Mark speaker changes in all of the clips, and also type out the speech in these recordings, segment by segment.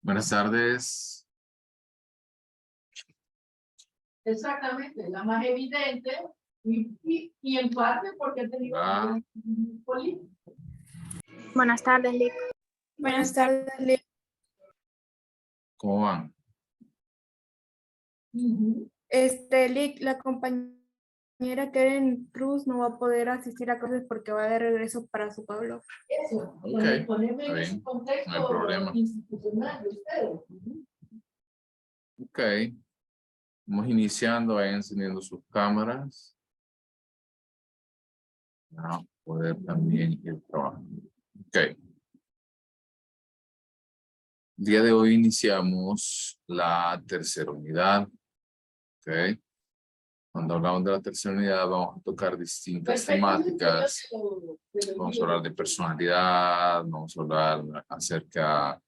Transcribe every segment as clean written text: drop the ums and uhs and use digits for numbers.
Speaker 1: Buenas tardes.
Speaker 2: Exactamente, la más evidente y en parte porque he tenido política.
Speaker 3: Buenas tardes, Lick.
Speaker 4: Buenas tardes, Lick.
Speaker 1: ¿Cómo van?
Speaker 4: Lick, la compañera Karen Cruz no va a poder asistir a clases porque va de regreso para su pueblo.
Speaker 2: Eso,
Speaker 1: Ok,
Speaker 2: ponerme en
Speaker 1: está
Speaker 2: ese
Speaker 1: bien,
Speaker 2: contexto
Speaker 1: no hay problema.
Speaker 2: institucional de ustedes.
Speaker 1: Ok. Vamos iniciando, vayan encendiendo sus cámaras. Para poder también ir trabajando. Ok. El día de hoy iniciamos la tercera unidad. Ok. Cuando hablamos de la tercera unidad vamos a tocar distintas temáticas. Vamos a hablar de personalidad, vamos a hablar acerca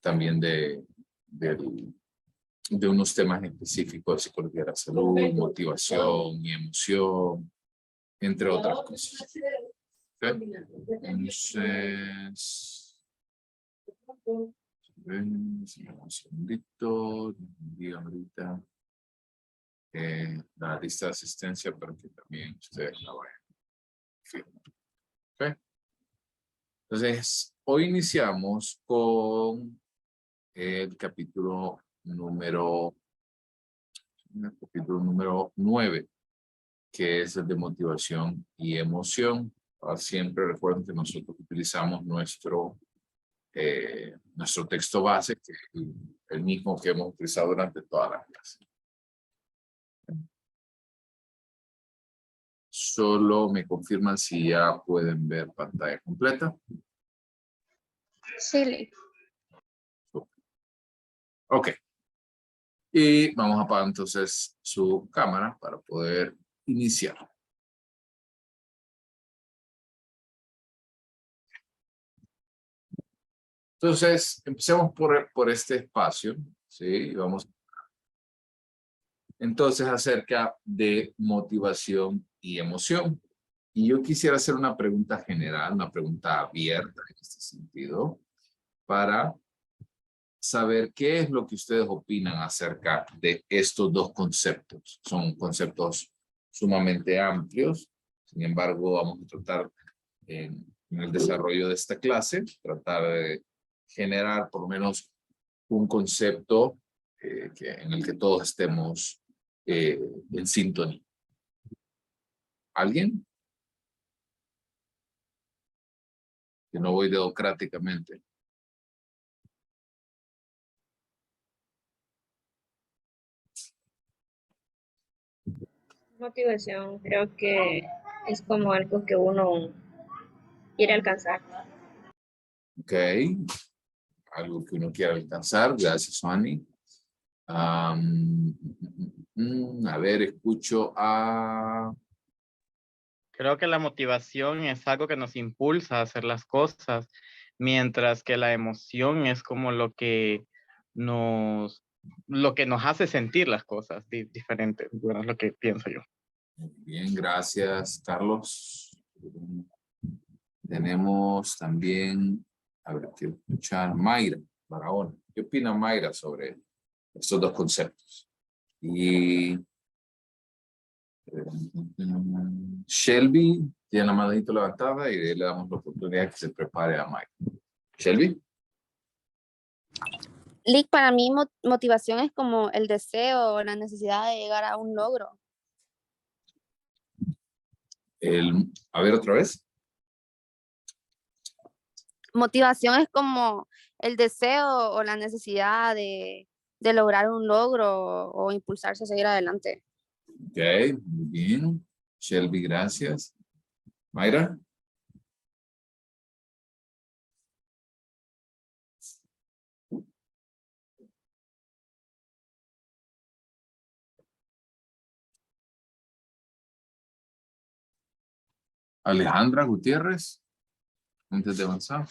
Speaker 1: también de unos temas específicos de psicología de la salud, motivación y emoción, entre otras cosas. ¿Okay? Entonces, un segundito, digan ahorita la lista de asistencia para que también ustedes la vayan. ¿Okay? Entonces, hoy iniciamos con el capítulo número 9, que es el de motivación y emoción. Siempre recuerden que nosotros utilizamos nuestro texto base, que es el mismo que hemos utilizado durante toda la clase. Solo me confirman si ya pueden ver pantalla completa.
Speaker 3: Sí,
Speaker 1: Ok. Y vamos a apagar entonces su cámara para poder iniciar. Entonces, empecemos por este espacio, ¿sí? Vamos. Entonces, acerca de motivación y emoción. Y yo quisiera hacer una pregunta general, una pregunta abierta en este sentido, para saber qué es lo que ustedes opinan acerca de estos dos conceptos. Son conceptos sumamente amplios, Sin embargo, vamos a tratar en el desarrollo de esta clase, tratar de generar por lo menos un concepto en el que todos estemos en sintonía. ¿Alguien? Que no voy democráticamente.
Speaker 5: Motivación, creo que es como algo que uno quiere alcanzar.
Speaker 1: Ok. Algo que uno quiera alcanzar. Gracias, Fanny. A ver, escucho a...
Speaker 6: Creo que la motivación es algo que nos impulsa a hacer las cosas, mientras que la emoción es como lo que nos hace sentir las cosas diferentes. Bueno, es lo que pienso yo.
Speaker 1: Bien, gracias, Carlos. Tenemos también, a ver, quiero escuchar Mayra Barahona. ¿Qué opina Mayra sobre estos dos conceptos? Y Shelby tiene la manito levantada y le damos la oportunidad que se prepare a Mayra. Shelby.
Speaker 7: Lick, para mí motivación es como el deseo o la necesidad de llegar a un logro.
Speaker 1: A ver, otra vez.
Speaker 7: Motivación es como el deseo o la necesidad de lograr un logro o impulsarse a seguir adelante.
Speaker 1: Ok, muy bien. Shelby, gracias. Mayra. Alejandra Gutiérrez. Antes de avanzar.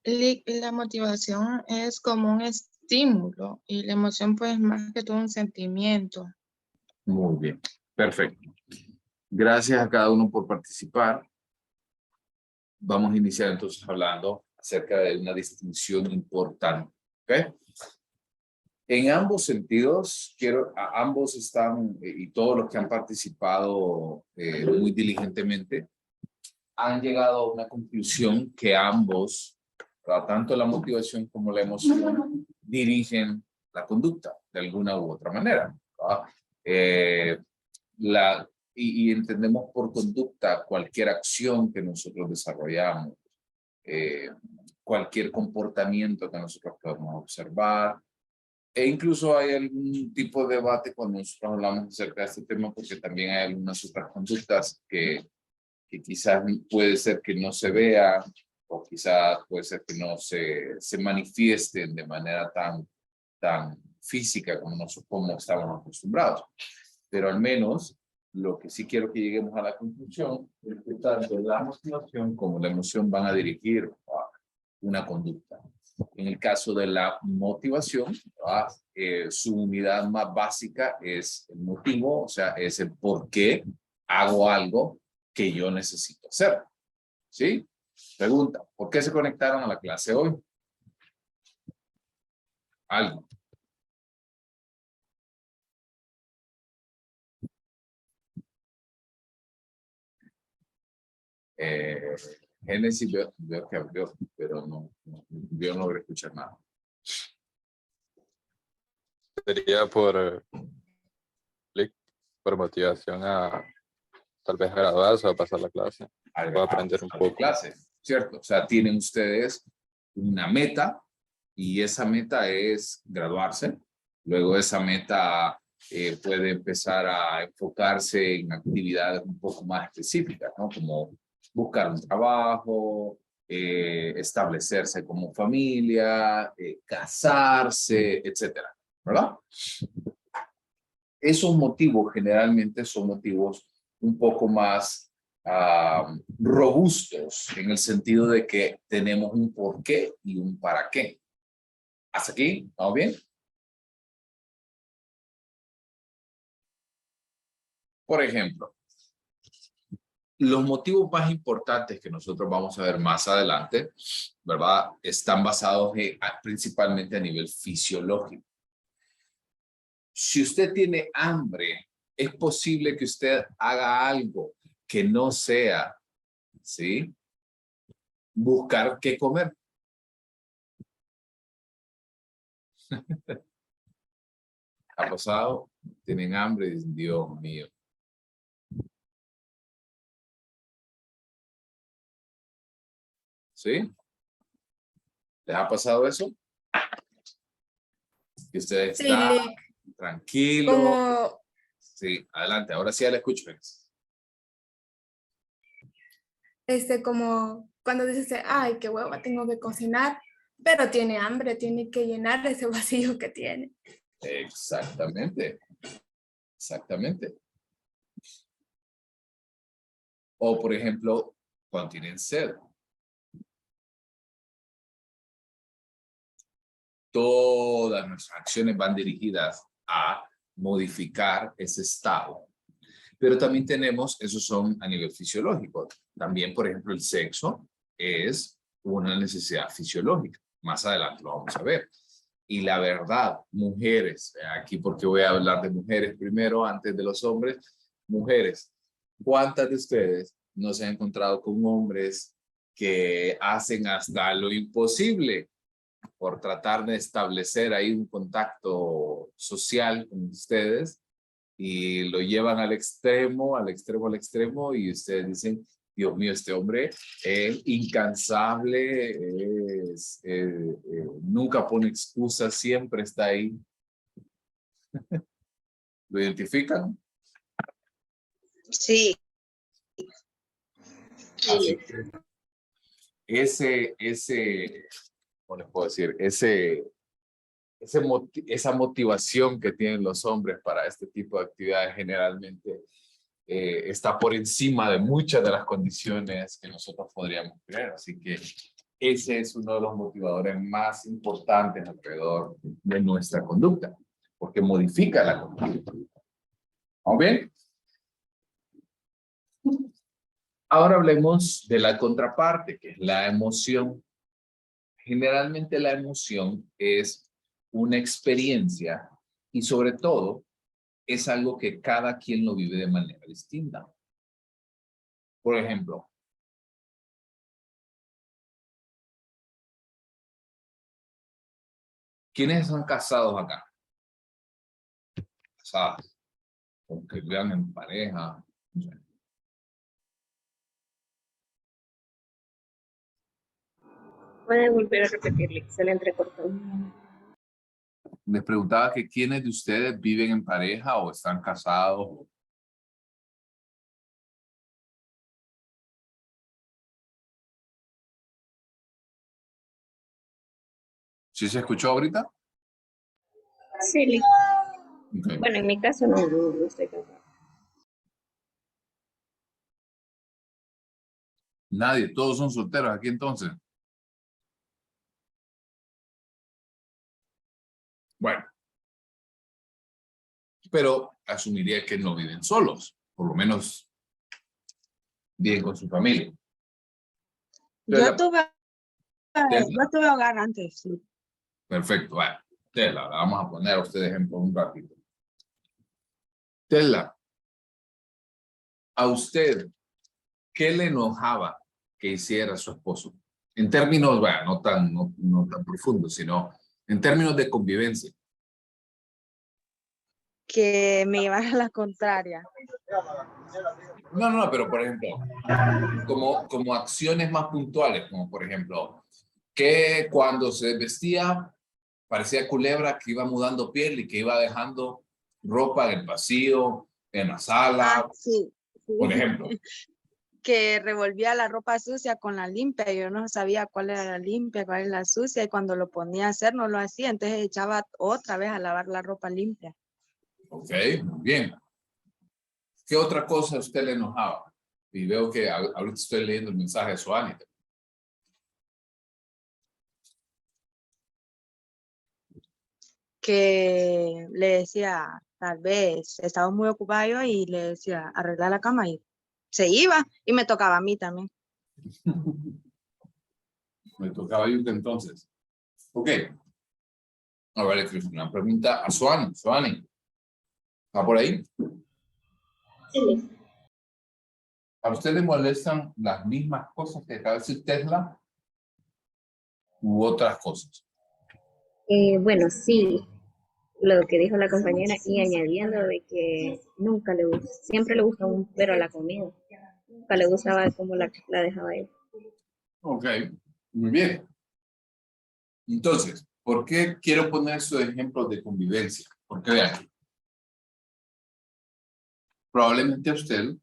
Speaker 8: La motivación es como un estímulo y la emoción pues más que todo un sentimiento.
Speaker 1: Muy bien, perfecto. Gracias a cada uno por participar. Vamos a iniciar entonces hablando acerca de una distinción importante. ¿Okay? En ambos sentidos, ambos están, y todos los que han participado muy diligentemente, han llegado a una conclusión que ambos, tanto la motivación como la emoción, dirigen la conducta de alguna u otra manera. Y entendemos por conducta cualquier acción que nosotros desarrollamos, cualquier comportamiento que nosotros podemos observar, e incluso hay algún tipo de debate cuando nosotros hablamos acerca de este tema, porque también hay algunas otras conductas que quizás puede ser que no se vean, o quizás puede ser que no se manifiesten de manera tan física como estamos acostumbrados. Pero al menos lo que sí quiero que lleguemos a la conclusión es que tanto la motivación como la emoción van a dirigir a una conducta. En el caso de la motivación, su unidad más básica es el motivo, o sea, es el por qué hago algo que yo necesito hacer. ¿Sí? Pregunta, ¿por qué se conectaron a la clase hoy? ¿Algo? Génesis veo que abrió, pero yo no logré escuchar nada.
Speaker 9: Sería por motivación a tal vez graduarse o pasar la clase. O aprender un poco.
Speaker 1: Clase, ¿cierto? O sea, tienen ustedes una meta y esa meta es graduarse. Luego esa meta puede empezar a enfocarse en actividades un poco más específicas, ¿no? Como buscar un trabajo, establecerse como familia, casarse, etcétera, ¿verdad? Esos motivos generalmente son motivos un poco más robustos, en el sentido de que tenemos un por qué y un para qué. ¿Hasta aquí? ¿Vamos bien? Por ejemplo, los motivos más importantes que nosotros vamos a ver más adelante, ¿verdad? Están basados principalmente a nivel fisiológico. Si usted tiene hambre, es posible que usted haga algo que no sea, ¿sí? Buscar qué comer. ¿Ha pasado? Tienen hambre y dicen, Dios mío. ¿Sí? ¿Les ha pasado eso? Que usted
Speaker 4: Sí,
Speaker 1: está
Speaker 4: Lick,
Speaker 1: tranquilo.
Speaker 4: como,
Speaker 1: Sí, adelante. Ahora sí ya le escucho.
Speaker 4: como cuando dices, ay, qué hueva, tengo que cocinar, pero tiene hambre, tiene que llenar ese vacío que tiene.
Speaker 1: Exactamente. Exactamente. O, por ejemplo, cuando tienen sed. Todas nuestras acciones van dirigidas a modificar ese estado. Pero también tenemos, esos son a nivel fisiológico. También, por ejemplo, el sexo es una necesidad fisiológica. Más adelante lo vamos a ver. Y la verdad, mujeres, aquí porque voy a hablar de mujeres primero antes de los hombres. Mujeres, ¿cuántas de ustedes no se han encontrado con hombres que hacen hasta lo imposible por tratar de establecer ahí un contacto social con ustedes y lo llevan al extremo, al extremo, al extremo y ustedes dicen, Dios mío, este hombre es incansable, nunca pone excusas, siempre está ahí? ¿Lo identifican?
Speaker 8: Sí.
Speaker 1: Así que ¿cómo les puedo decir? Esa motivación que tienen los hombres para este tipo de actividades generalmente está por encima de muchas de las condiciones que nosotros podríamos creer. Así que ese es uno de los motivadores más importantes alrededor de nuestra conducta, porque modifica la conducta. ¿Vamos bien? Ahora hablemos de la contraparte, que es la emoción. Generalmente la emoción es una experiencia y sobre todo es algo que cada quien lo vive de manera distinta. Por ejemplo, ¿quiénes están casados acá? Casados, o que vean en pareja. No sé.
Speaker 5: Puede volver a repetirle, se le entrecortó.
Speaker 1: Les preguntaba que quiénes de ustedes viven en pareja o están casados. ¿Sí se escuchó ahorita?
Speaker 5: Sí,
Speaker 1: Okay.
Speaker 5: bueno, en mi caso no estoy casada.
Speaker 1: Nadie, todos son solteros aquí entonces. Bueno, pero asumiría que no viven solos, por lo menos viven con su familia.
Speaker 10: Yo
Speaker 1: Entonces,
Speaker 10: tuve hogar antes, sí.
Speaker 1: perfecto, bueno, Tela, la vamos a poner a usted de ejemplo un ratito. Tela, a usted, ¿qué le enojaba que hiciera su esposo? En términos, bueno, no tan profundos, sino en términos de convivencia.
Speaker 10: Que me llevara a la contraria.
Speaker 1: No, pero por ejemplo, como acciones más puntuales, como por ejemplo, que cuando se vestía parecía culebra que iba mudando piel y que iba dejando ropa en el pasillo, en la sala,
Speaker 10: Sí.
Speaker 1: por ejemplo.
Speaker 10: Que revolvía la ropa sucia con la limpia. Yo no sabía cuál era la limpia, cuál era la sucia, y cuando lo ponía a hacer no lo hacía, entonces echaba otra vez a lavar la ropa limpia.
Speaker 1: Ok, muy bien. ¿Qué otra cosa a usted le enojaba? Y veo que ahorita estoy leyendo el mensaje de Suani.
Speaker 10: Que le decía, tal vez estaba muy ocupado yo y le decía, arregla la cama, y se iba y me tocaba a mí también.
Speaker 1: Me tocaba yo entonces. Ok. Ahora le quiero hacer una pregunta a Suani. Suani, ¿Está por ahí?
Speaker 5: Sí.
Speaker 1: ¿A usted le molestan las mismas cosas que acaba de decir Tesla u otras cosas?
Speaker 5: Bueno, sí, lo que dijo la compañera y añadiendo de que nunca le gusta, siempre le gusta un pero a la comida. Nunca le gustaba cómo la dejaba él.
Speaker 1: Ok, muy bien. Entonces, ¿por qué quiero poner estos ejemplos de convivencia? Porque vean, probablemente a usted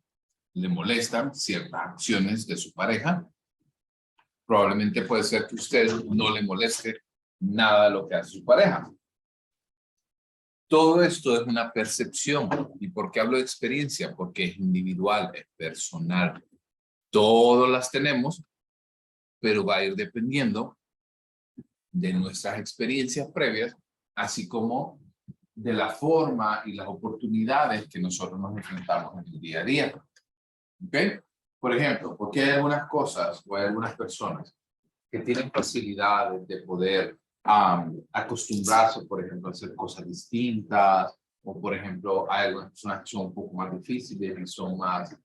Speaker 1: le molestan ciertas acciones de su pareja. Probablemente puede ser que a usted no le moleste nada de lo que hace su pareja. Todo esto es una percepción. ¿Y por qué hablo de experiencia? Porque es individual, es personal. Todas las tenemos, pero va a ir dependiendo de nuestras experiencias previas, así como de la forma y las oportunidades que nosotros nos enfrentamos en el día a día. ¿Ok? Por ejemplo, porque hay algunas cosas o hay algunas personas que tienen facilidades de poder acostumbrarse, por ejemplo, a hacer cosas distintas, o por ejemplo, hay algunas personas que son un poco más difíciles y son más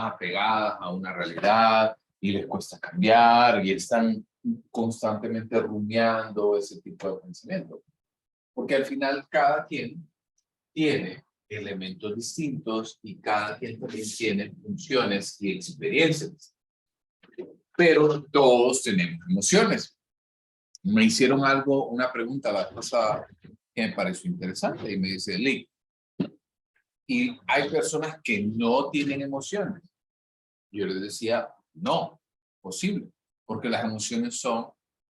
Speaker 1: apegadas a una realidad y les cuesta cambiar y están constantemente rumiando ese tipo de pensamiento. Porque al final cada quien tiene elementos distintos y cada quien también tiene funciones y experiencias. Pero todos tenemos emociones. Me hicieron una pregunta la pasada que me pareció interesante y me dice, Lee, y hay personas que no tienen emociones. Yo les decía, no, posible, porque las emociones son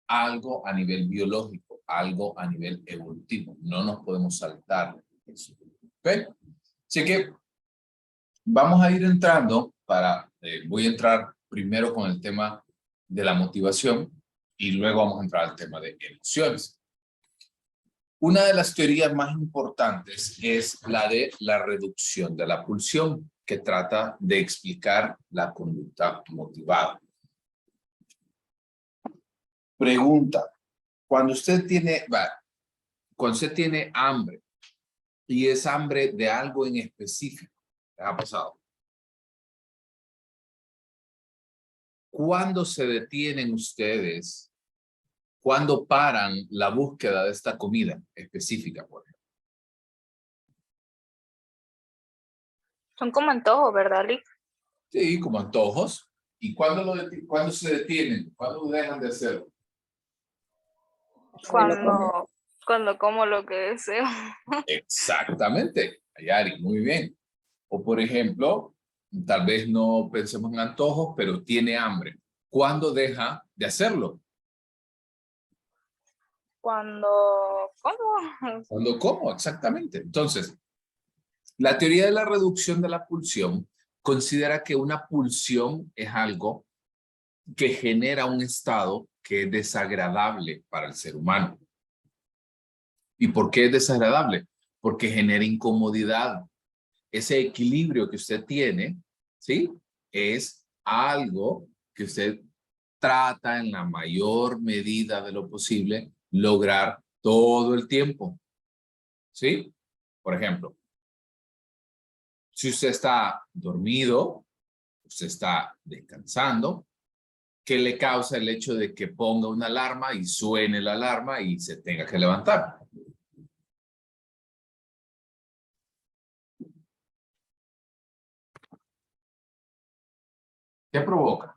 Speaker 1: algo a nivel biológico, algo a nivel evolutivo. No nos podemos saltar eso. ¿Ok? Así que vamos a ir entrando voy a entrar primero con el tema de la motivación y luego vamos a entrar al tema de emociones. Una de las teorías más importantes es la de la reducción de la pulsión, que trata de explicar la conducta motivada. Pregunta, cuando usted tiene hambre y es hambre de algo en específico, ¿qué ha pasado? ¿Cuándo se detienen ustedes? ¿Cuándo paran la búsqueda de esta comida específica, por ejemplo?
Speaker 3: Son como antojos, ¿verdad, Lick?
Speaker 1: Sí, como antojos. ¿Y cuándo se detienen? ¿Cuándo dejan de hacerlo?
Speaker 3: Cuando como lo que deseo.
Speaker 1: Exactamente, Ayari, muy bien. O por ejemplo, tal vez no pensemos en antojos, pero tiene hambre. ¿Cuándo deja de hacerlo?
Speaker 3: Cuando como.
Speaker 1: Cuando como, exactamente. Entonces, la teoría de la reducción de la pulsión considera que una pulsión es algo que genera un estado que es desagradable para el ser humano. ¿Y por qué es desagradable? Porque genera incomodidad. Ese equilibrio que usted tiene, ¿sí? Es algo que usted trata en la mayor medida de lo posible lograr todo el tiempo, ¿sí? Por ejemplo, si usted está dormido, usted está descansando, ¿qué le causa el hecho de que ponga una alarma y suene la alarma y se tenga que levantar? ¿Qué provoca?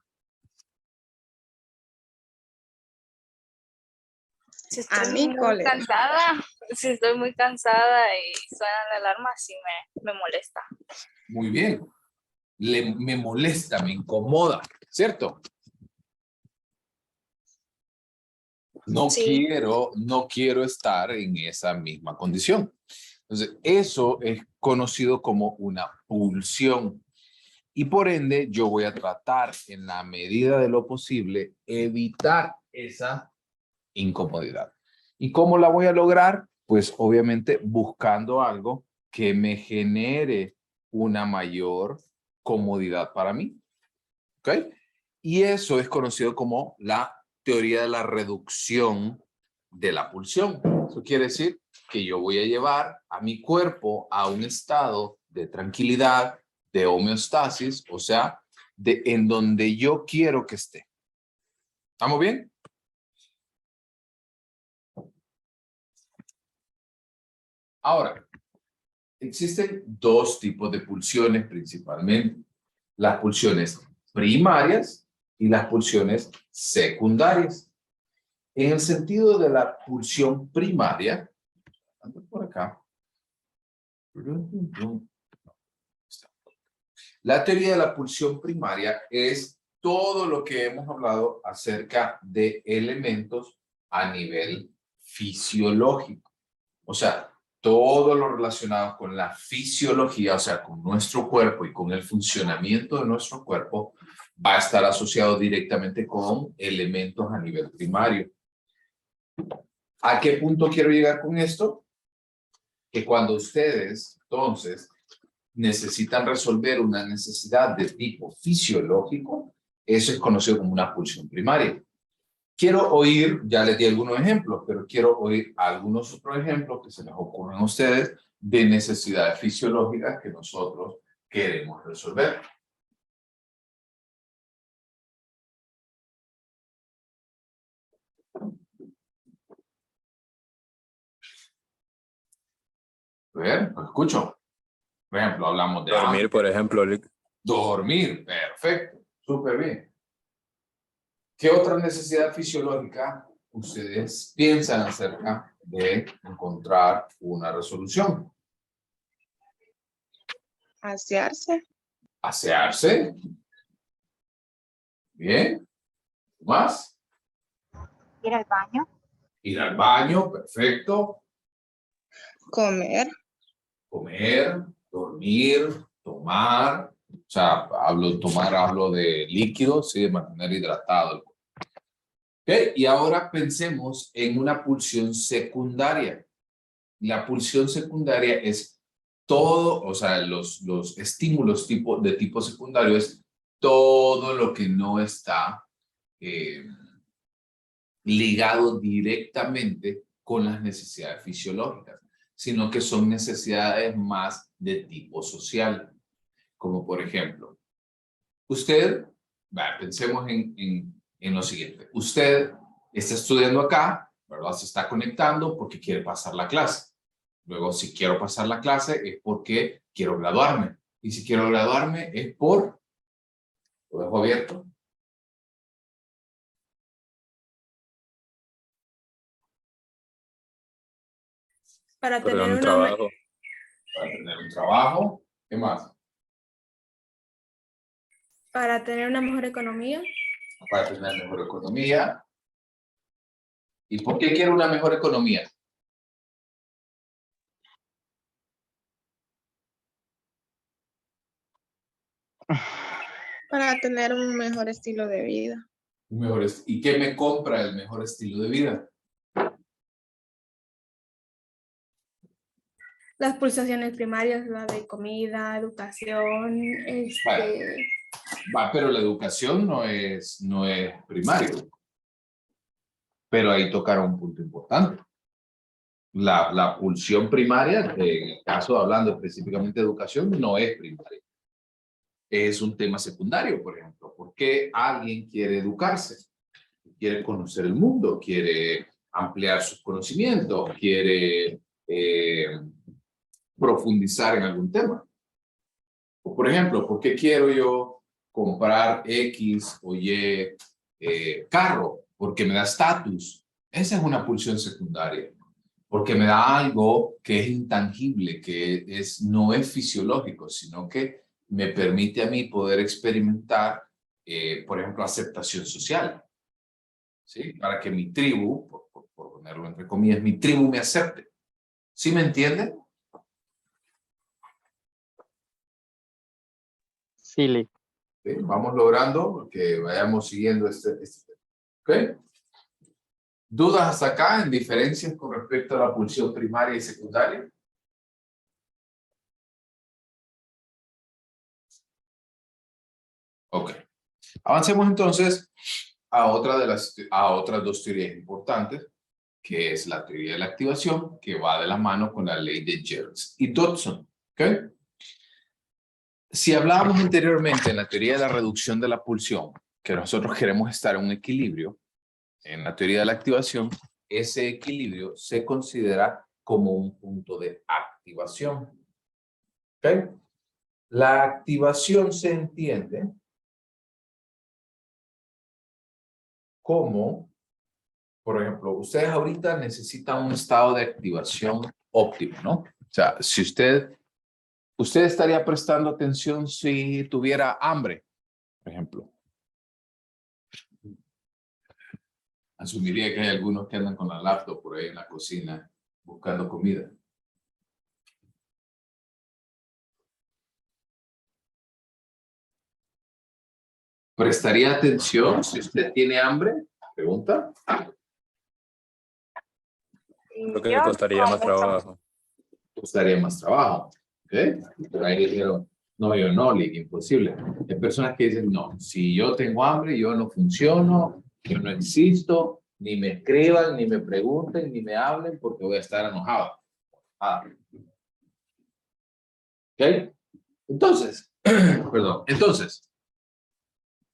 Speaker 3: Si
Speaker 8: A
Speaker 3: estoy
Speaker 8: mí,
Speaker 3: muy
Speaker 8: cólera.
Speaker 3: cansada, si estoy muy cansada y suena la alarma, sí me molesta.
Speaker 1: Muy bien. Me molesta, me incomoda, ¿cierto? No
Speaker 3: Sí.
Speaker 1: quiero estar en esa misma condición. Entonces, eso es conocido como una pulsión. Y por ende, yo voy a tratar en la medida de lo posible evitar esa incomodidad. ¿Y cómo la voy a lograr? Pues obviamente buscando algo que me genere una mayor comodidad para mí. ¿Ok? Y eso es conocido como la teoría de la reducción de la pulsión. Eso quiere decir que yo voy a llevar a mi cuerpo a un estado de tranquilidad, de homeostasis, o sea, en donde yo quiero que esté. ¿Estamos bien? Ahora, existen dos tipos de pulsiones principalmente. Las pulsiones primarias y las pulsiones secundarias. En el sentido de la pulsión primaria, ando por acá. La teoría de la pulsión primaria es todo lo que hemos hablado acerca de elementos a nivel fisiológico. O sea, todo lo relacionado con la fisiología, o sea, con nuestro cuerpo y con el funcionamiento de nuestro cuerpo, va a estar asociado directamente con elementos a nivel primario. ¿A qué punto quiero llegar con esto? Que cuando ustedes, entonces, necesitan resolver una necesidad de tipo fisiológico, eso es conocido como una pulsión primaria. Quiero oír, ya les di algunos ejemplos, pero quiero oír algunos otros ejemplos que se les ocurren a ustedes de necesidades fisiológicas que nosotros queremos resolver. A ver, lo escucho. Por ejemplo, hablamos de
Speaker 9: Dormir,
Speaker 1: hambre.
Speaker 9: por ejemplo.
Speaker 1: Dormir, perfecto, súper bien. ¿Qué otra necesidad fisiológica ustedes piensan acerca de encontrar una resolución?
Speaker 8: Asearse.
Speaker 1: Asearse. Bien. ¿Más?
Speaker 11: Ir al baño.
Speaker 1: Ir al baño, perfecto.
Speaker 8: Comer.
Speaker 1: Comer, dormir, tomar. O sea, hablo de líquidos, sí, de mantener hidratado. Okay, y ahora pensemos en una pulsión secundaria. La pulsión secundaria es todo, o sea, los estímulos de tipo secundario es todo lo que no está ligado directamente con las necesidades fisiológicas, sino que son necesidades más de tipo social. Como por ejemplo, usted, pensemos en lo siguiente. Usted está estudiando acá, ¿verdad? Se está conectando porque quiere pasar la clase. Luego, si quiero pasar la clase es porque quiero graduarme. Y si quiero graduarme es por... ¿Lo dejo abierto?
Speaker 4: Para
Speaker 9: Pero
Speaker 4: tener
Speaker 9: un
Speaker 4: una
Speaker 9: trabajo.
Speaker 1: Para tener un trabajo. ¿Qué más?
Speaker 4: para tener una mejor economía.
Speaker 1: Para tener mejor economía. ¿Y por qué quiero una mejor economía?
Speaker 8: Para tener un mejor estilo de vida.
Speaker 1: ¿Y qué me compra el mejor estilo de vida?
Speaker 4: Las pulsaciones primarias, la de comida, educación,
Speaker 1: Pero la educación no es primario. Pero ahí tocaron un punto importante. La pulsión primaria, en el caso hablando específicamente de educación, no es primaria. Es un tema secundario, por ejemplo. ¿Por qué alguien quiere educarse? Quiere conocer el mundo, quiere ampliar sus conocimientos, quiere profundizar en algún tema. O por ejemplo, ¿por qué quiero yo comprar X o Y carro? Porque me da estatus. Esa es una pulsión secundaria. Porque me da algo que es intangible, que no es fisiológico, sino que me permite a mí poder experimentar, por ejemplo, aceptación social. ¿Sí? Para que mi tribu, por ponerlo entre comillas, mi tribu me acepte. ¿Sí me entienden?
Speaker 6: Sí, Lick.
Speaker 1: ¿Sí? Vamos logrando que vayamos siguiendo este tema. ¿Ok? ¿Dudas hasta acá en diferencias con respecto a la pulsión primaria y secundaria? Ok. Avancemos entonces a otras dos teorías importantes que es la teoría de la activación, que va de la mano con la ley de Jerks y Dodson. ¿Okay? Si hablábamos anteriormente en la teoría de la reducción de la pulsión, que nosotros queremos estar en un equilibrio, en la teoría de la activación, ese equilibrio se considera como un punto de activación. ¿Okay? La activación se entiende como, por ejemplo, ustedes ahorita necesitan un estado de activación óptimo, ¿no? O sea, si usted estaría prestando atención si tuviera hambre, por ejemplo. Asumiría que hay algunos que andan con la laptop por ahí en la cocina buscando comida. ¿Prestaría atención si usted tiene hambre? Pregunta.
Speaker 9: Creo que me costaría más trabajo.
Speaker 1: Costaría más trabajo. ¿Okay? Pero ahí dijeron, no, yo no, imposible. Hay personas que dicen, no, si yo tengo hambre, yo no funciono, yo no existo, ni me escriban, ni me pregunten, ni me hablen, porque voy a estar enojado. ¿Ok? Entonces, perdón, entonces,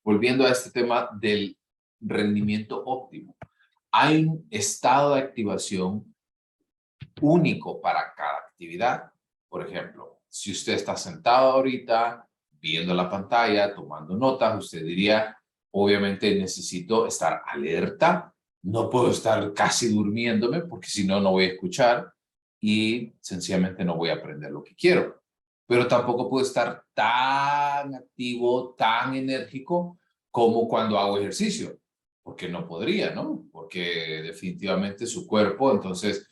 Speaker 1: volviendo a este tema del rendimiento óptimo, hay un estado de activación único para cada actividad. Por ejemplo, si usted está sentado ahorita viendo la pantalla, tomando notas, usted diría, obviamente necesito estar alerta, no puedo estar casi durmiéndome porque si no, no voy a escuchar y sencillamente no voy a aprender lo que quiero. Pero tampoco puedo estar tan activo, tan enérgico como cuando hago ejercicio, porque no podría, ¿no? Porque definitivamente su cuerpo, entonces,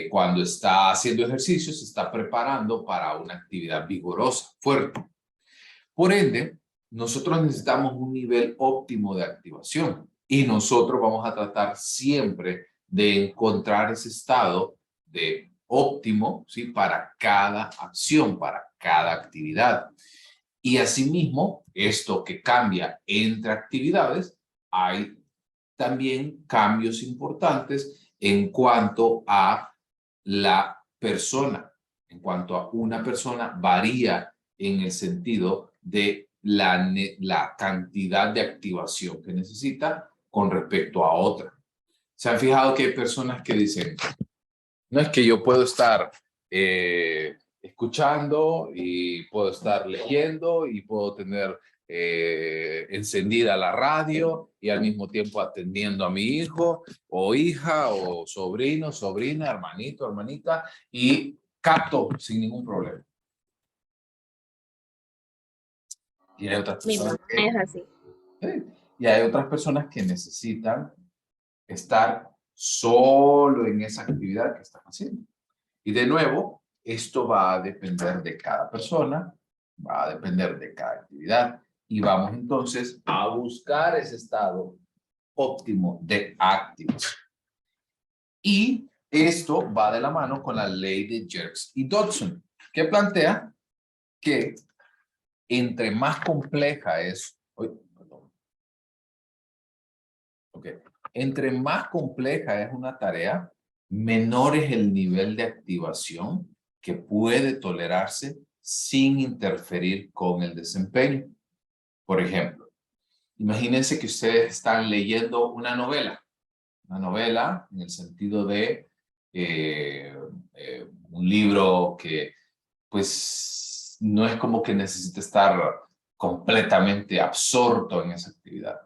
Speaker 1: cuando está haciendo ejercicio, se está preparando para una actividad vigorosa, fuerte. Por ende, nosotros necesitamos un nivel óptimo de activación y nosotros vamos a tratar siempre de encontrar ese estado de óptimo, ¿sí? Para cada acción, para cada actividad. Y asimismo, esto que cambia entre actividades, hay también cambios importantes en cuanto a la persona. En cuanto a una persona, varía en el sentido de la cantidad de activación que necesita con respecto a otra. ¿Se han fijado que hay personas que dicen, no es que yo puedo estar escuchando y puedo estar leyendo y puedo tener encendida la radio y al mismo tiempo atendiendo a mi hijo o hija o sobrino, sobrina, hermanito, hermanita y capto sin ningún problema? Y hay otras personas que,
Speaker 5: Es así.
Speaker 1: y hay otras personas que necesitan estar solo en esa actividad que están haciendo. Y de nuevo, esto va a depender de cada persona, va a depender de cada actividad y vamos entonces a buscar ese estado óptimo de activación. Y esto va de la mano con la ley de Jerks y Dodson, que plantea que entre más compleja es, entre más compleja es una tarea, menor es el nivel de activación que puede tolerarse sin interferir con el desempeño. Por ejemplo, imagínense que ustedes están leyendo una novela en el sentido de un libro que pues no es como que necesite estar completamente absorto en esa actividad.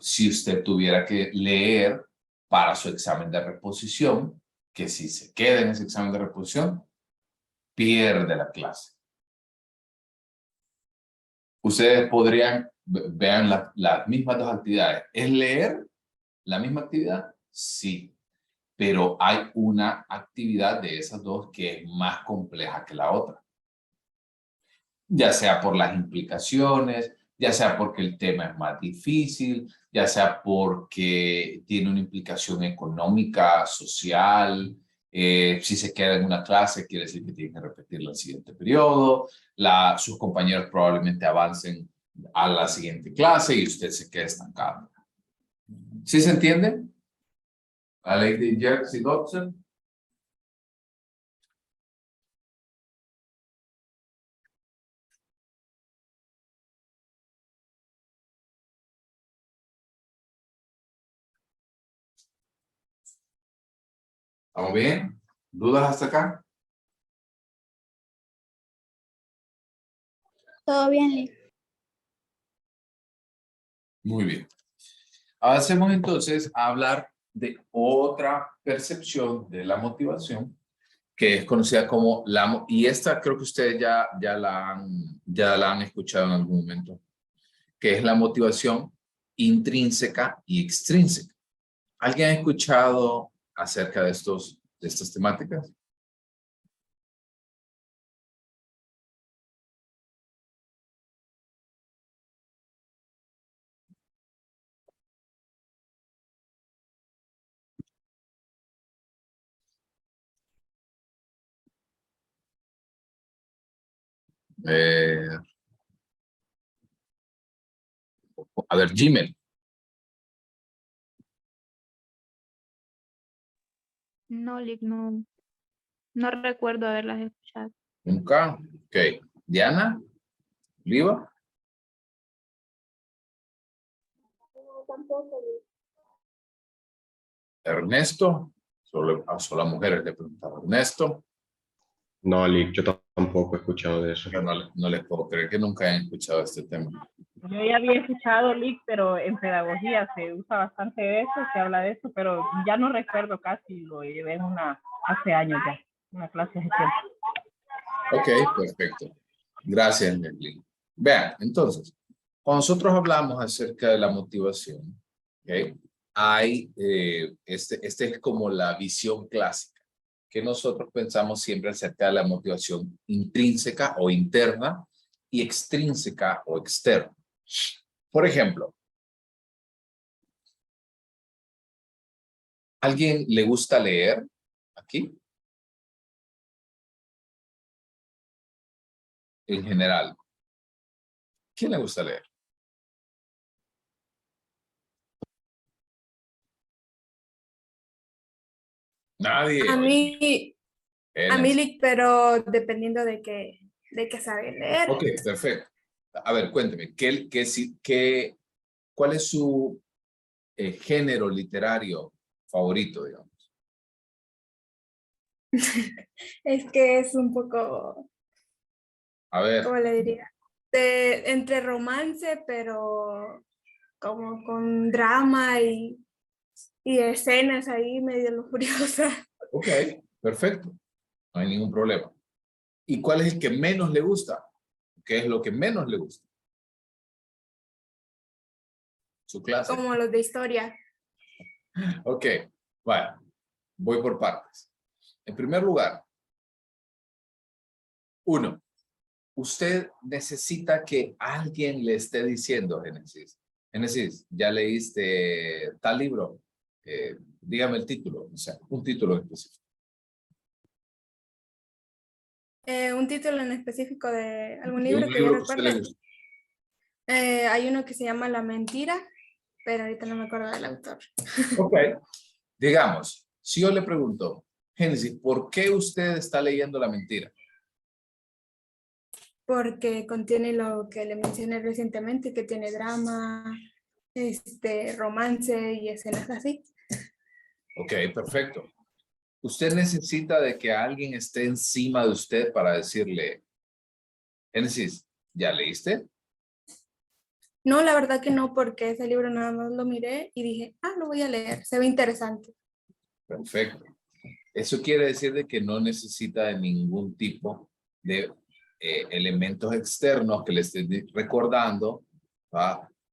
Speaker 1: Si usted tuviera que leer para su examen de reposición, que si se queda en ese examen de reposición, pierde la clase. Ustedes podrían, vean las mismas dos actividades. ¿Es leer la misma actividad? Sí, pero hay una actividad de esas dos que es más compleja que la otra. Ya sea por las implicaciones, ya sea porque el tema es más difícil, ya sea porque tiene una implicación económica, social. Si se queda en una clase, quiere decir que tiene que repetirla el siguiente periodo. Sus compañeros probablemente avancen a la siguiente clase y usted se queda estancado. ¿Sí se entiende? La ley de Jersey-Dodson. ¿Estamos bien? ¿Dudas hasta acá?
Speaker 7: Todo bien, Lick.
Speaker 1: Muy bien. Avancemos entonces a hablar de otra percepción de la motivación que es conocida como y esta creo que ustedes ya la han escuchado en algún momento, que es la motivación intrínseca y extrínseca. ¿Alguien ha escuchado acerca de estas temáticas? A ver, Gmail.
Speaker 4: No, Lick, no recuerdo haberlas escuchado.
Speaker 1: Nunca. Ok. Diana. Oliva. Ernesto. Solo a mujeres le preguntaba. Ernesto.
Speaker 9: No, Lick, yo tampoco he escuchado de eso.
Speaker 1: Yo no les puedo creer que nunca hayan escuchado este tema.
Speaker 12: Yo ya había escuchado Lick, pero en pedagogía se usa bastante de eso, se habla de eso, pero ya no recuerdo casi, lo llevé hace años ya, una clase de tiempo.
Speaker 1: Ok, perfecto. Gracias, Nelly. Vean, entonces, cuando nosotros hablamos acerca de la motivación, ¿okay? Hay, este es como la visión clásica, que nosotros pensamos siempre acerca de la motivación intrínseca o interna y extrínseca o externa. Por ejemplo, ¿alguien le gusta leer aquí? En general. ¿Quién le gusta leer? Nadie.
Speaker 4: A mí, Lick, pero dependiendo de qué sabe leer.
Speaker 1: Ok, perfecto. A ver, cuénteme, ¿cuál es su género literario favorito, digamos?
Speaker 4: Es que es un poco,
Speaker 1: A ver.
Speaker 4: ¿cómo le diría? Entre romance, pero como con drama y escenas ahí medio lujuriosas.
Speaker 1: Ok, perfecto. No hay ningún problema. ¿Y cuál es el que menos le gusta? ¿Qué es lo que menos le gusta? Su clase.
Speaker 4: Como los de historia.
Speaker 1: Ok, bueno, voy por partes. En primer lugar, 1. Usted necesita que alguien le esté diciendo, Génesis. Génesis, ¿ya leíste tal libro? Dígame el título, o sea, un título específico.
Speaker 4: Un título en específico de algún
Speaker 1: De
Speaker 4: libro
Speaker 1: un
Speaker 4: que
Speaker 1: libro
Speaker 4: yo
Speaker 1: que a usted
Speaker 4: recuerde.
Speaker 1: le gusta.
Speaker 4: Hay uno que se llama La Mentira, pero ahorita no me acuerdo del autor.
Speaker 1: Ok, digamos, si yo le pregunto, Génesis, ¿por qué usted está leyendo La Mentira?
Speaker 4: Porque contiene lo que le mencioné recientemente, que tiene drama, romance y escenas así.
Speaker 1: Ok, perfecto. Usted necesita de que alguien esté encima de usted para decirle, Génesis, ¿ya leíste?
Speaker 4: No, la verdad que no, porque ese libro nada más lo miré y dije, lo voy a leer, se ve interesante.
Speaker 1: Perfecto. Eso quiere decir de que no necesita de ningún tipo de elementos externos que le estén recordando.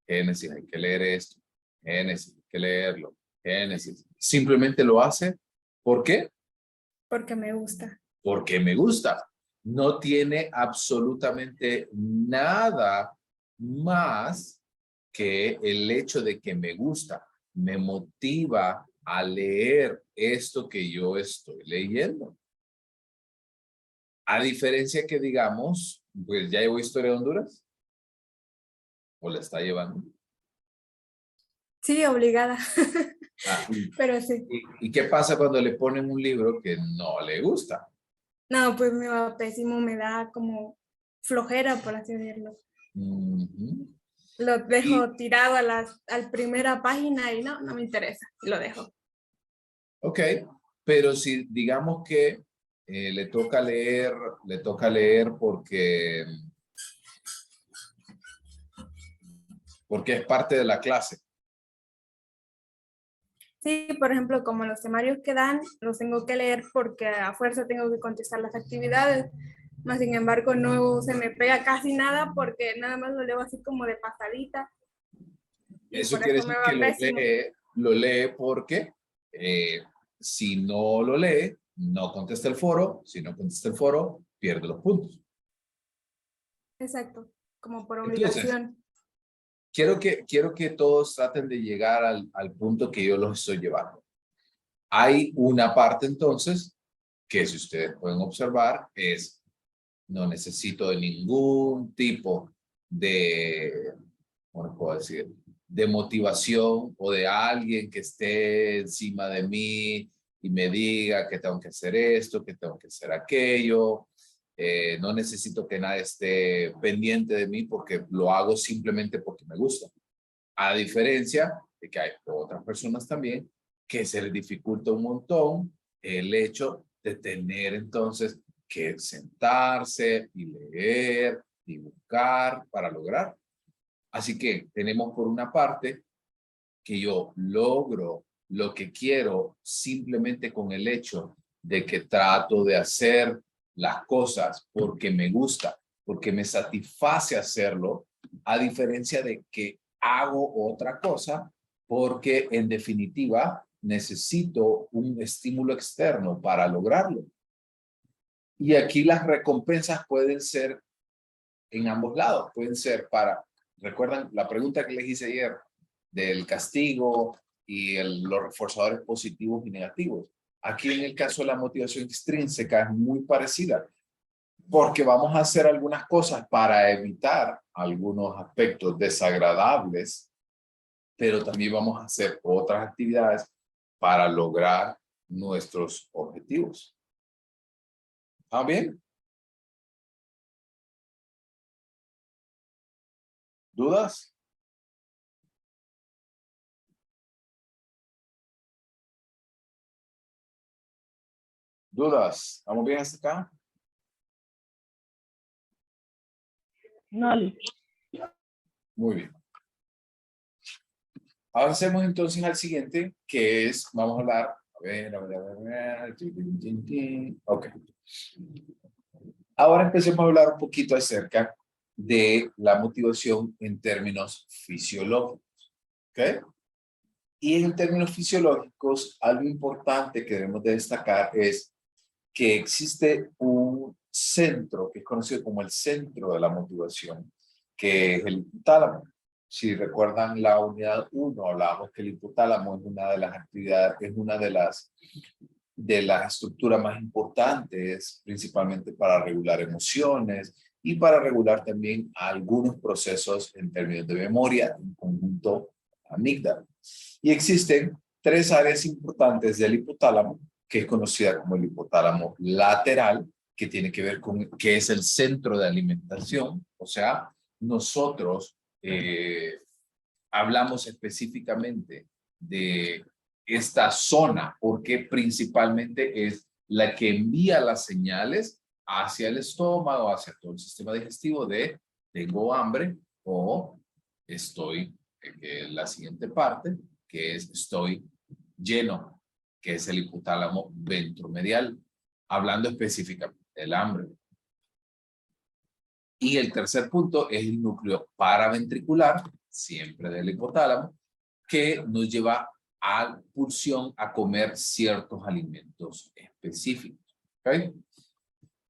Speaker 1: Génesis, hay que leer esto. Génesis, hay que leerlo. Génesis. Simplemente lo hace. ¿Por qué?
Speaker 4: Porque me gusta.
Speaker 1: Porque me gusta. No tiene absolutamente nada más que el hecho de que me gusta. Me motiva a leer esto que yo estoy leyendo. A diferencia que digamos, pues ya llevo Historia de Honduras. ¿O la está llevando?
Speaker 4: Sí, obligada.
Speaker 1: Ah,
Speaker 4: Pero sí.
Speaker 1: ¿Y qué pasa cuando le ponen un libro que no le gusta?
Speaker 4: No, pues me va pésimo, me da como flojera, por así decirlo.
Speaker 1: Ujú.
Speaker 4: Lo dejo tirado a la primera página y no me interesa, lo dejo.
Speaker 1: Ok, pero si digamos que le toca leer porque es parte de la clase.
Speaker 4: Sí, por ejemplo, como los temarios que dan, los tengo que leer porque a fuerza tengo que contestar las actividades. Más sin embargo, no se me pega casi nada porque nada más lo leo así como de pasadita. Y
Speaker 1: Eso
Speaker 4: por
Speaker 1: quiere
Speaker 4: eso me
Speaker 1: decir que
Speaker 4: va pésimo.
Speaker 1: lo lee porque si no lo lee, no contesta el foro. Si no contesta el foro, pierde los puntos.
Speaker 4: Exacto, como por
Speaker 1: Entonces,
Speaker 4: obligación.
Speaker 1: quiero que todos traten de llegar al punto que yo los estoy llevando. Hay una parte entonces que, si ustedes pueden observar, es no necesito de ningún tipo de, ¿cómo puedo decir?, de motivación o de alguien que esté encima de mí y me diga que tengo que hacer esto, que tengo que hacer aquello. No necesito que nadie esté pendiente de mí porque lo hago simplemente porque me gusta. A diferencia de que hay otras personas también que se les dificulta un montón el hecho de tener entonces que sentarse y leer y buscar para lograr. Así que tenemos por una parte que yo logro lo que quiero simplemente con el hecho de que trato de hacer las cosas porque me gusta, porque me satisface hacerlo, a diferencia de que hago otra cosa porque en definitiva necesito un estímulo externo para lograrlo. Y aquí las recompensas pueden ser en ambos lados, pueden ser para, recuerdan la pregunta que les hice ayer del castigo y los reforzadores positivos y negativos. Aquí en el caso de la motivación extrínseca es muy parecida, porque vamos a hacer algunas cosas para evitar algunos aspectos desagradables, pero también vamos a hacer otras actividades para lograr nuestros objetivos. ¿Está bien? ¿Dudas? ¿Dudas? ¿Estamos bien hasta acá?
Speaker 12: No,
Speaker 1: Muy bien. Avancemos entonces al siguiente, que es, vamos a hablar, ok. Ahora empecemos a hablar un poquito acerca de la motivación en términos fisiológicos, ¿ok? Y en términos fisiológicos, algo importante que debemos de destacar es que existe un centro que es conocido como el centro de la motivación, que es el hipotálamo. Si recuerdan la unidad 1, hablábamos que el hipotálamo es una de las actividades, es una de las estructuras más importantes, principalmente para regular emociones y para regular también algunos procesos en términos de memoria, en conjunto amígdala. Y existen 3 áreas importantes del hipotálamo, que es conocida como el hipotálamo lateral, que tiene que ver con, que es el centro de alimentación. O sea, nosotros hablamos específicamente de esta zona, porque principalmente es la que envía las señales hacia el estómago, hacia todo el sistema digestivo de tengo hambre o estoy, la siguiente parte, que es estoy lleno, que es el hipotálamo ventromedial, hablando específicamente del hambre. Y el tercer punto es el núcleo paraventricular, siempre del hipotálamo, que nos lleva a pulsión a comer ciertos alimentos específicos. ¿Okay?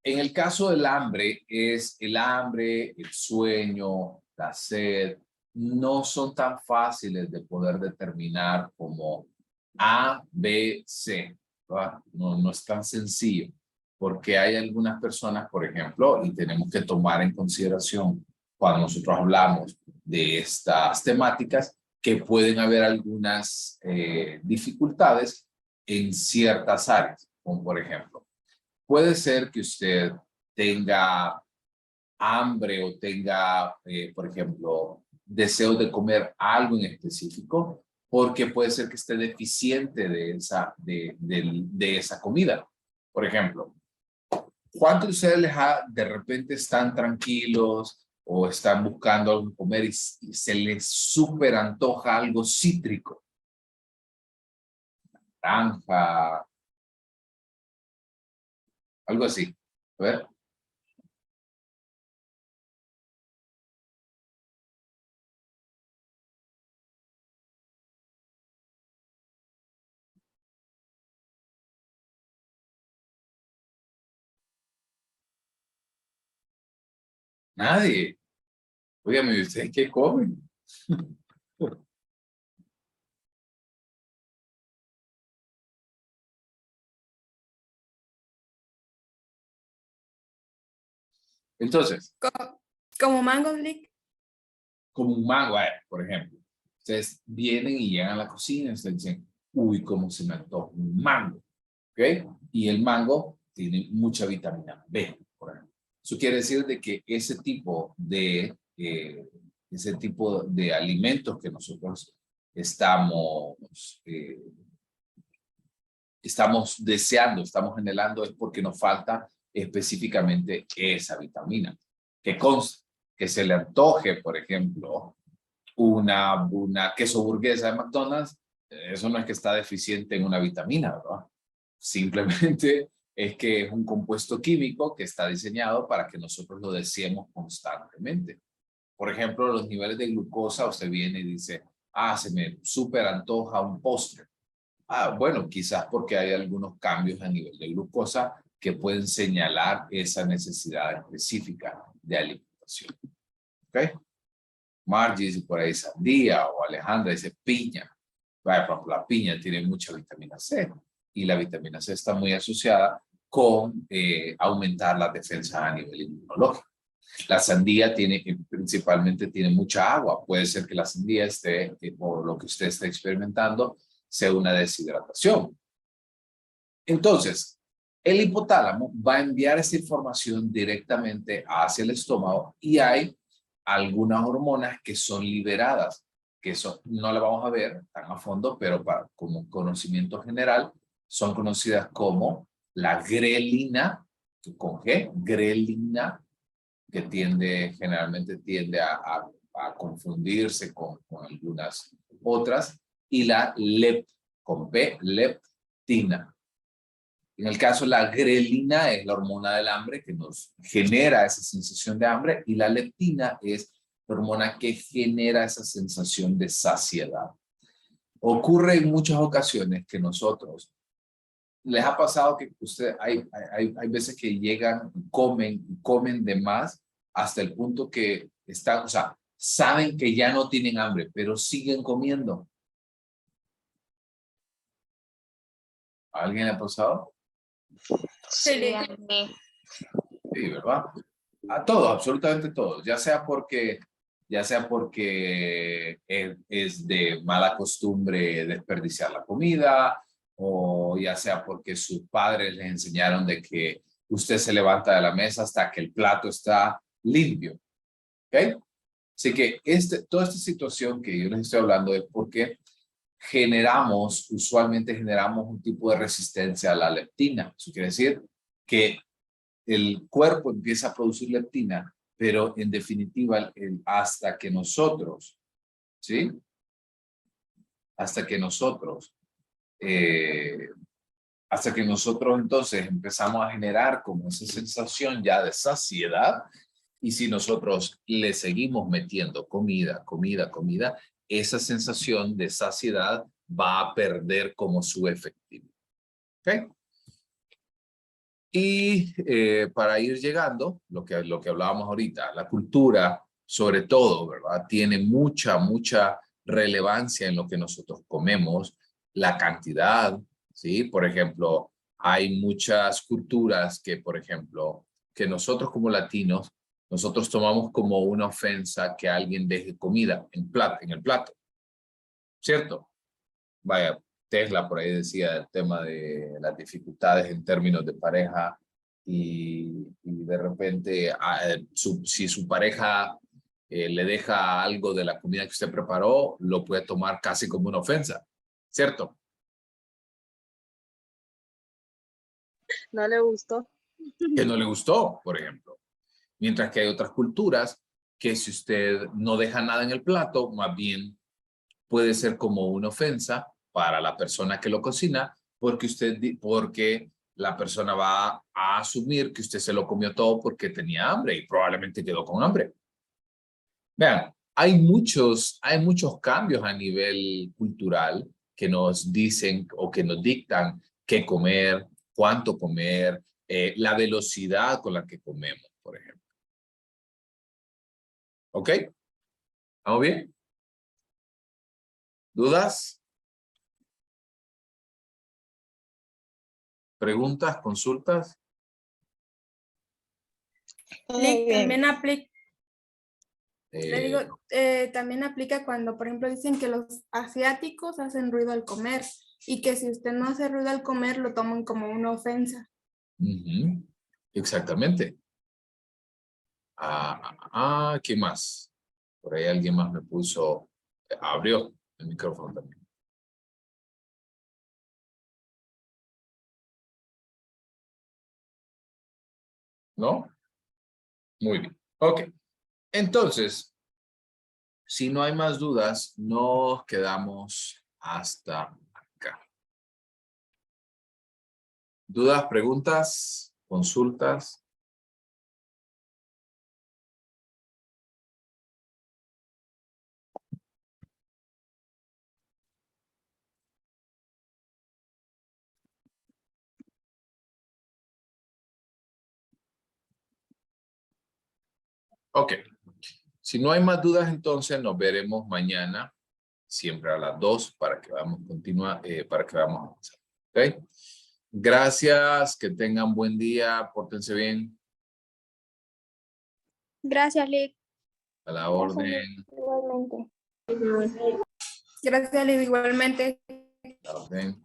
Speaker 1: En el caso del hambre, es el hambre, el sueño, la sed, no son tan fáciles de poder determinar como A, B, C. No es tan sencillo, porque hay algunas personas, por ejemplo, y tenemos que tomar en consideración cuando nosotros hablamos de estas temáticas, que pueden haber algunas dificultades en ciertas áreas, como por ejemplo, puede ser que usted tenga hambre o tenga, por ejemplo, deseo de comer algo en específico, porque puede ser que esté deficiente de esa comida. Por ejemplo, ¿cuántos de ustedes de repente están tranquilos o están buscando algo que comer y se les súper antoja algo cítrico? Naranja, algo así. A ver. Nadie. Óigame, ¿y ustedes qué comen? Entonces,
Speaker 4: Como mango, Lick.
Speaker 1: como un mango, por ejemplo. Ustedes vienen y llegan a la cocina y ustedes dicen, uy, cómo se me antoja un mango. ¿Ok? Y el mango tiene mucha vitamina B, por ejemplo. Eso quiere decir de que ese tipo de alimentos que nosotros estamos deseando, estamos anhelando, es porque nos falta específicamente esa vitamina. Que consta que se le antoje, por ejemplo, una queso burguesa de McDonald's, eso no es que está deficiente en una vitamina, ¿verdad? Simplemente es que es un compuesto químico que está diseñado para que nosotros lo deseemos constantemente. Por ejemplo, los niveles de glucosa, usted viene y dice, se me súper antoja un postre. Bueno, quizás porque hay algunos cambios a nivel de glucosa que pueden señalar esa necesidad específica de alimentación. ¿Ok? Margie dice por ahí sandía, o Alejandra dice piña. Por ejemplo, la piña tiene mucha vitamina C y la vitamina C está muy asociada con aumentar las defensas a nivel inmunológico. La sandía principalmente tiene mucha agua. Puede ser que la sandía esté, por lo que usted está experimentando, sea una deshidratación. Entonces, el hipotálamo va a enviar esa información directamente hacia el estómago y hay algunas hormonas que son liberadas, que eso no la vamos a ver tan a fondo, pero como conocimiento general, son conocidas como la grelina, con G, grelina, que generalmente tiende a confundirse con algunas otras, y la con P, leptina. En el caso, la grelina es la hormona del hambre que nos genera esa sensación de hambre, y la leptina es la hormona que genera esa sensación de saciedad. Ocurre en muchas ocasiones que nosotros, les ha pasado que hay veces que llegan y comen de más hasta el punto que están, saben que ya no tienen hambre, pero siguen comiendo. ¿A alguien le ha pasado?
Speaker 3: Sí, a mí.
Speaker 1: Sí, ¿verdad? A todos, absolutamente todos, ya sea porque es de mala costumbre desperdiciar la comida, o ya sea porque sus padres les enseñaron de que usted se levanta de la mesa hasta que el plato está limpio. ¿Ok? Así que toda esta situación que yo les estoy hablando es porque usualmente generamos un tipo de resistencia a la leptina. Eso quiere decir que el cuerpo empieza a producir leptina, pero en definitiva hasta que nosotros entonces empezamos a generar como esa sensación ya de saciedad, y si nosotros le seguimos metiendo comida, esa sensación de saciedad va a perder como su efectividad. ¿Ok? Y para ir llegando, lo que hablábamos ahorita, la cultura, sobre todo, ¿verdad? Tiene mucha relevancia en lo que nosotros comemos, la cantidad, ¿sí? Por ejemplo, hay muchas culturas que, por ejemplo, que nosotros como latinos, nosotros tomamos como una ofensa que alguien deje comida en el plato. ¿cierto? Vaya, Tesla por ahí decía el tema de las dificultades en términos de pareja y de repente si su pareja le deja algo de la comida que usted preparó, lo puede tomar casi como una ofensa, ¿cierto?
Speaker 10: No le gustó.
Speaker 1: Que no le gustó, por ejemplo. Mientras que hay otras culturas que si usted no deja nada en el plato, más bien puede ser como una ofensa para la persona que lo cocina, porque la persona va a asumir que usted se lo comió todo porque tenía hambre y probablemente quedó con hambre. Vean, hay muchos cambios a nivel cultural que nos dicen o que nos dictan qué comer, cuánto comer, la velocidad con la que comemos, por ejemplo. ¿Ok? ¿Estamos bien? ¿Dudas? ¿Preguntas? ¿Consultas?
Speaker 4: Lick,
Speaker 8: bien.
Speaker 4: también aplica, le digo,
Speaker 1: No.
Speaker 4: también aplica cuando, por ejemplo, dicen que los asiáticos hacen ruido al comer y que si usted no hace ruido al comer, lo toman como una ofensa.
Speaker 1: Ujú. Exactamente. ¿Qué más? Por ahí alguien más me puso, abrió el micrófono también. ¿No? Muy bien. Ok. Entonces, si no hay más dudas, nos quedamos hasta acá. ¿Dudas, preguntas, consultas? Ok. Si no hay más dudas, entonces nos veremos mañana, siempre a las 2, para que vamos a continuar, para que vamos a avanzar. ¿Ok? Gracias, que tengan buen día, pórtense bien.
Speaker 7: Gracias, Lick.
Speaker 1: A la orden.
Speaker 5: Igualmente.
Speaker 4: Gracias, Lick, igualmente.
Speaker 1: A la orden.